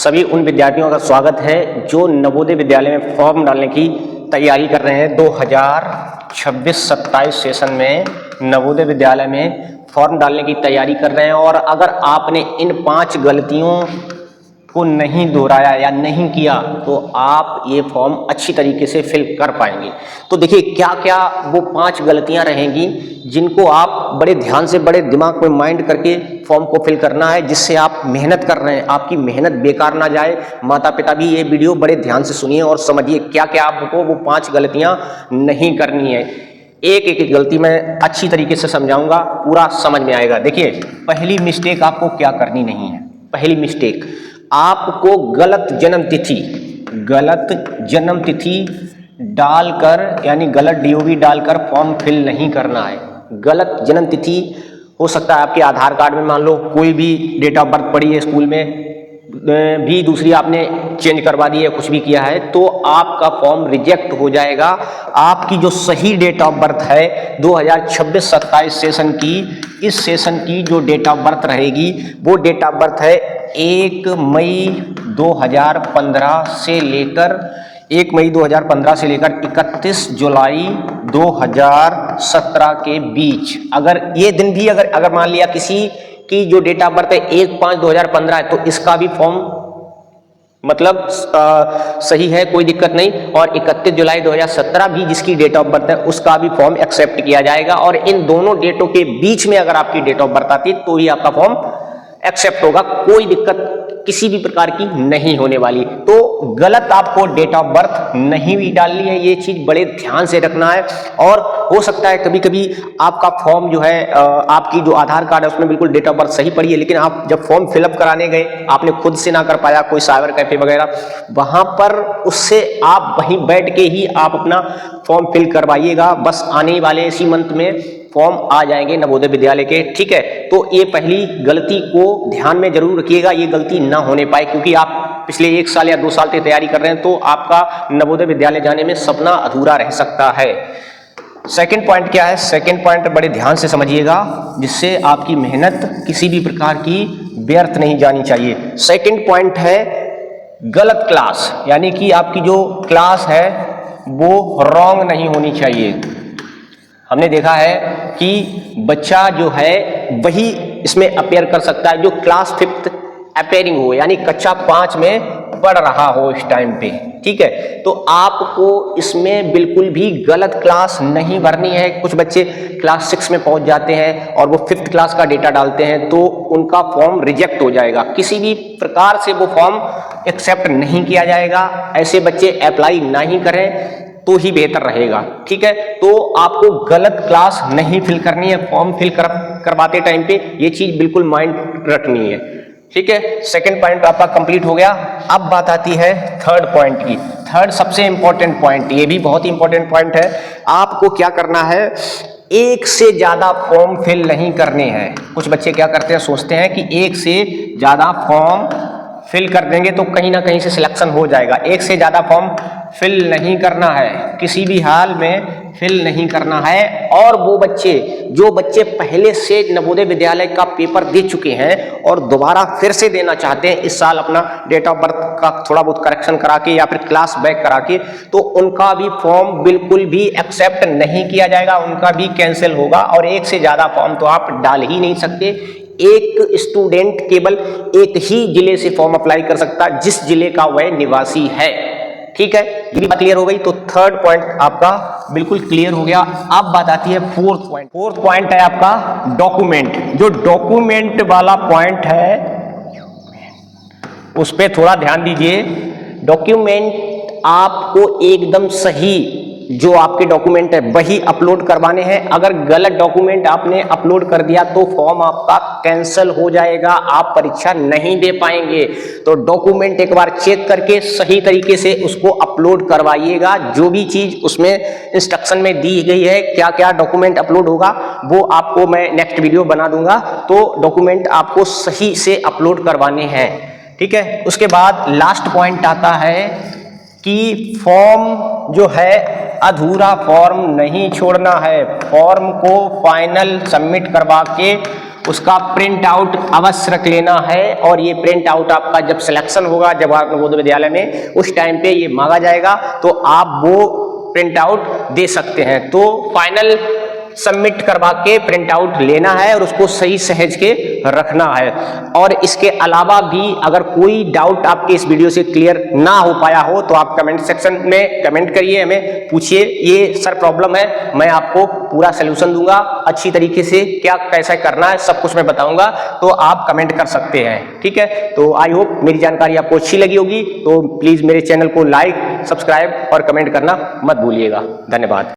सभी उन विद्यार्थियों का स्वागत है जो नवोदय विद्यालय में फॉर्म डालने की तैयारी कर रहे हैं। 2026-27 सेशन में नवोदय विद्यालय में फॉर्म डालने की तैयारी कर रहे हैं और अगर आपने इन 5 गलतियों को नहीं दोहराया या नहीं किया तो आप ये फॉर्म अच्छी तरीके से फिल कर पाएंगे। तो देखिए क्या क्या वो 5 गलतियां रहेंगी जिनको आप बड़े ध्यान से, बड़े दिमाग में माइंड करके फॉर्म को फिल करना है, जिससे आप मेहनत कर रहे हैं आपकी मेहनत बेकार ना जाए। माता पिता भी ये वीडियो बड़े ध्यान से सुनिए और समझिए क्या क्या आपको वो 5 गलतियां नहीं करनी है। एक एक गलती मैं अच्छी तरीके से समझाऊंगा, पूरा समझ में आएगा। देखिए पहली मिस्टेक आपको क्या करनी नहीं है। पहली मिस्टेक, आपको गलत जन्म तिथि डालकर यानी गलत डीओबी डालकर फॉर्म फिल नहीं करना है। गलत जन्म तिथि हो सकता है आपके आधार कार्ड में मान लो कोई भी डेट ऑफ बर्थ पड़ी है, स्कूल में भी दूसरी आपने चेंज करवा दी है, कुछ भी किया है तो आपका फॉर्म रिजेक्ट हो जाएगा। आपकी जो सही डेट ऑफ बर्थ है 2026-27 सेशन की, इस सेशन की जो डेट ऑफ बर्थ रहेगी वो डेट ऑफ बर्थ है 1 मई 2015 से लेकर 31 जुलाई 2017 के बीच। अगर ये दिन भी अगर मान लिया किसी की जो डेट ऑफ बर्थ है 1/5/2015 है तो इसका भी फॉर्म मतलब सही है, कोई दिक्कत नहीं। और 31 जुलाई 2017 भी जिसकी डेट ऑफ बर्थ है उसका भी फॉर्म एक्सेप्ट किया जाएगा। और इन दोनों डेटों के बीच में अगर आपकी डेट ऑफ बर्थ आती तो ही आपका फॉर्म एक्सेप्ट होगा, कोई दिक्कत किसी भी प्रकार की नहीं होने वाली। तो गलत आपको डेट ऑफ बर्थ नहीं भी डालनी है, ये चीज बड़े ध्यान से रखना है। और हो सकता है कभी कभी आपका फॉर्म जो है आपकी जो आधार कार्ड है उसमें बिल्कुल डेट ऑफ बर्थ सही पड़ी है, लेकिन आप जब फॉर्म फिलअप कराने गए आपने खुद से ना कर पाया, कोई साइबर कैफे वगैरह, वहां पर उससे आप वहीं बैठ के ही आप अपना फॉर्म फिल करवाइएगा। बस आने वाले इसी मंथ में फॉर्म आ जाएंगे नवोदय विद्यालय के, ठीक है। तो ये पहली गलती को ध्यान में जरूर रखिएगा, ये गलती ना होने पाए, क्योंकि आप पिछले 1 साल या 2 साल से तैयारी कर रहे हैं तो आपका नवोदय विद्यालय जाने में सपना अधूरा रह सकता है। सेकंड पॉइंट क्या है? सेकंड पॉइंट बड़े ध्यान से समझिएगा, जिससे आपकी मेहनत किसी भी प्रकार की व्यर्थ नहीं जानी चाहिए। सेकंड पॉइंट है गलत क्लास, यानी कि आपकी जो क्लास है वो रॉन्ग नहीं होनी चाहिए। हमने देखा है कि बच्चा जो है वही इसमें अपेयर कर सकता है जो क्लास 5th अपेयरिंग हो, यानी कक्षा 5 में पढ़ रहा हो इस टाइम पे, ठीक है। तो आपको इसमें बिल्कुल भी गलत क्लास नहीं भरनी है। कुछ बच्चे क्लास 6 में पहुंच जाते हैं और वो 5th क्लास का डेटा डालते हैं तो उनका फॉर्म रिजेक्ट हो जाएगा, किसी भी प्रकार से वो फॉर्म एक्सेप्ट नहीं किया जाएगा। ऐसे बच्चे अप्लाई नहीं करें तो ही बेहतर रहेगा, ठीक है। तो आपको गलत क्लास नहीं फिल करनी है फॉर्म फिल करवाते टाइम पे, ये चीज बिल्कुल माइंड रखनी है, ठीक है। सेकंड पॉइंट आपका कंप्लीट हो गया। अब बात आती है थर्ड पॉइंट की। थर्ड सबसे इंपॉर्टेंट पॉइंट, ये भी बहुत इंपॉर्टेंट पॉइंट है। आपको क्या करना है, एक से ज्यादा फॉर्म फिल नहीं करने हैं। कुछ बच्चे क्या करते हैं, सोचते हैं कि एक से ज्यादा फॉर्म फिल कर देंगे तो कहीं ना कहीं से सिलेक्शन हो जाएगा। एक से ज्यादा फॉर्म फिल नहीं करना है, किसी भी हाल में फिल नहीं करना है। और वो बच्चे जो बच्चे पहले से नवोदय विद्यालय का पेपर दे चुके हैं और दोबारा फिर से देना चाहते हैं इस साल अपना डेट ऑफ बर्थ का थोड़ा बहुत करेक्शन करा के या फिर क्लास बैक करा के, तो उनका भी फॉर्म बिल्कुल भी एक्सेप्ट नहीं किया जाएगा, उनका भी कैंसिल होगा। और एक से ज्यादा फॉर्म तो आप डाल ही नहीं सकते। एक स्टूडेंट केवल एक ही जिले से फॉर्म अप्लाई कर सकता है जिस जिले का वह निवासी है, ठीक है। ये भी बात क्लियर हो गई। तो थर्ड पॉइंट आपका बिल्कुल क्लियर हो गया। अब बात आती है फोर्थ पॉइंट। फोर्थ पॉइंट है आपका डॉक्यूमेंट। जो डॉक्यूमेंट वाला पॉइंट है उस पर थोड़ा ध्यान दीजिए। डॉक्यूमेंट आपको एकदम सही जो आपके डॉक्यूमेंट है वही अपलोड करवाने हैं। अगर गलत डॉक्यूमेंट आपने अपलोड कर दिया तो फॉर्म आपका कैंसिल हो जाएगा, आप परीक्षा नहीं दे पाएंगे। तो डॉक्यूमेंट एक बार चेक करके सही तरीके से उसको अपलोड करवाइएगा। जो भी चीज उसमें इंस्ट्रक्शन में दी गई है क्या क्या डॉक्यूमेंट अपलोड होगा वो आपको मैं नेक्स्ट वीडियो बना दूंगा। तो डॉक्यूमेंट आपको सही से अपलोड करवाने हैं, ठीक है। उसके बाद लास्ट पॉइंट आता है कि फॉर्म जो है अधूरा फॉर्म नहीं छोड़ना है। फॉर्म को फाइनल सबमिट करवा के उसका प्रिंट आउट अवश्य रख लेना है। और ये प्रिंट आउट आपका जब सिलेक्शन होगा, जब आप नवोदय विद्यालय में, उस टाइम पे ये मांगा जाएगा तो आप वो प्रिंट आउट दे सकते हैं। तो फाइनल सबमिट करवा के प्रिंट आउट लेना है और उसको सही सहेज के रखना है। और इसके अलावा भी अगर कोई डाउट आपके इस वीडियो से क्लियर ना हो पाया हो तो आप कमेंट सेक्शन में कमेंट करिए, हमें पूछिए ये सर प्रॉब्लम है, मैं आपको पूरा सलूशन दूंगा, अच्छी तरीके से क्या कैसा करना है सब कुछ मैं बताऊंगा, तो आप कमेंट कर सकते हैं। ठीक है, तो आई होप मेरी जानकारी आपको अच्छी लगी होगी। तो प्लीज मेरे चैनल को लाइक, सब्सक्राइब और कमेंट करना मत भूलिएगा। धन्यवाद।